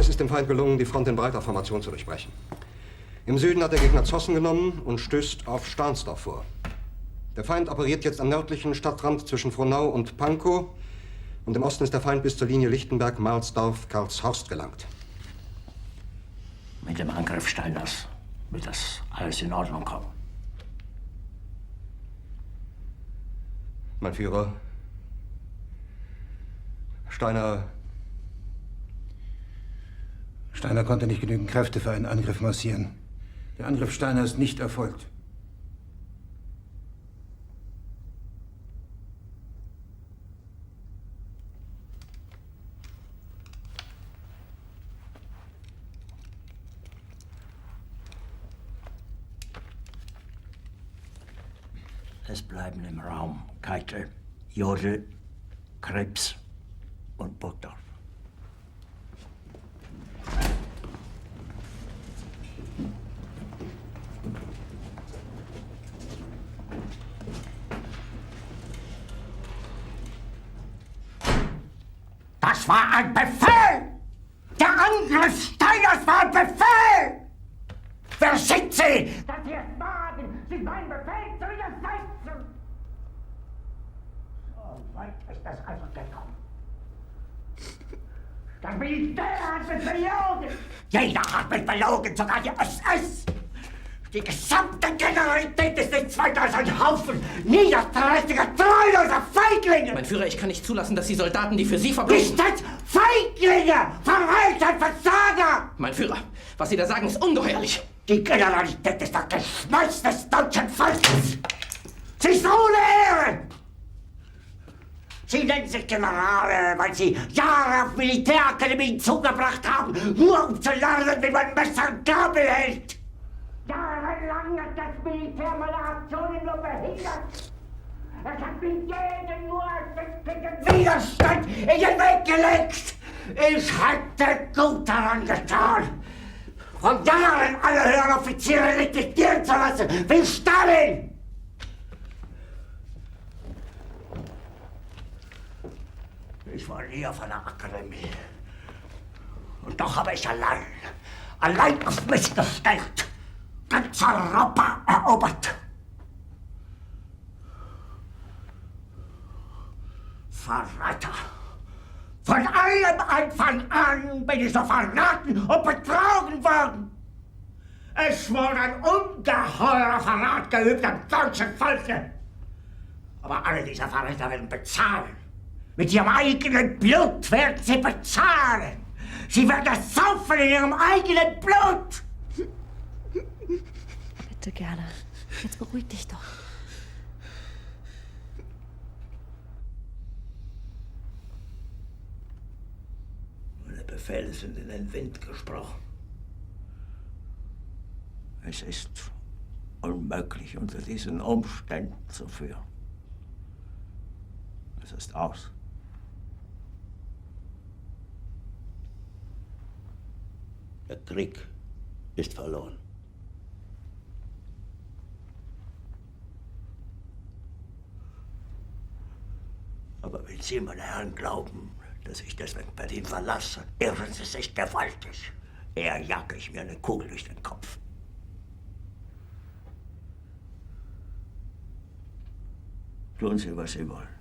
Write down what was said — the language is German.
Es ist dem Feind gelungen, die Front in breiter Formation zu durchbrechen. Im Süden hat der Gegner Zossen genommen und stößt auf Stahnsdorf vor. Der Feind operiert jetzt am nördlichen Stadtrand zwischen Frohnau und Pankow. Und im Osten ist der Feind bis zur Linie Lichtenberg-Marsdorf-Karlshorst gelangt. Mit dem Angriff Steiners wird das alles in Ordnung kommen. Mein Führer, Steiner konnte nicht genügend Kräfte für einen Angriff massieren. Der Angriff Steiner ist nicht erfolgt. Es bleiben im Raum Keitel, Jodl, Krebs und Burgdorf. Das war ein Befehl! Der Angriff Steiners war ein Befehl! Wer sind Sie, dass Sie es wagen, sich meinen Befehl zu widersetzen? So weit ist das also gekommen. Das Militär hat mich belogen! Jeder hat mich belogen, sogar die SS! Die gesamte Generalität ist nichts weiter als ein Haufen niederträchtiger, treuloser Feiglinge! Mein Führer, ich kann nicht zulassen, dass die Soldaten, die für Sie verbringen... Nicht als Feiglinge! Verreiter, Versager! Mein Führer, was Sie da sagen, ist ungeheuerlich! Die Generalität ist das Geschmeiß des deutschen Volkes! Sie ist ohne Ehre! Sie nennen sich Generale, weil Sie Jahre auf Militärakademien zugebracht haben, nur um zu lernen, wie man Messer und Gabel hält! Jahrelang hat das Militär meine Aktionen nur behindert. Es hat mir jeden nur ersichtlichen Widerstand in den Weg gelegt. Ich hätte gut daran getan, von Jahren alle höheren Offiziere liquidieren zu lassen, wie Stalin. Ich war nie auf einer Akademie. Und doch habe ich allein auf mich gestellt, ganz Europa erobert. Verräter! Von allem Anfang an bin ich so verraten und betrogen worden. Es wurde ein ungeheurer Verrat geübt am deutschen Volke. Aber alle diese Verräter werden bezahlen. Mit ihrem eigenen Blut werden sie bezahlen. Sie werden das saufen in ihrem eigenen Blut. Bitte gerne. Jetzt beruhig dich doch. Meine Befehle sind in den Wind gesprochen. Es ist unmöglich, unter diesen Umständen zu führen. Es ist aus. Der Krieg ist verloren. Aber wenn Sie, meine Herren, glauben, dass ich deswegen Berlin verlasse, irren Sie sich gewaltig. Eher jage ich mir eine Kugel durch den Kopf. Tun Sie, was Sie wollen.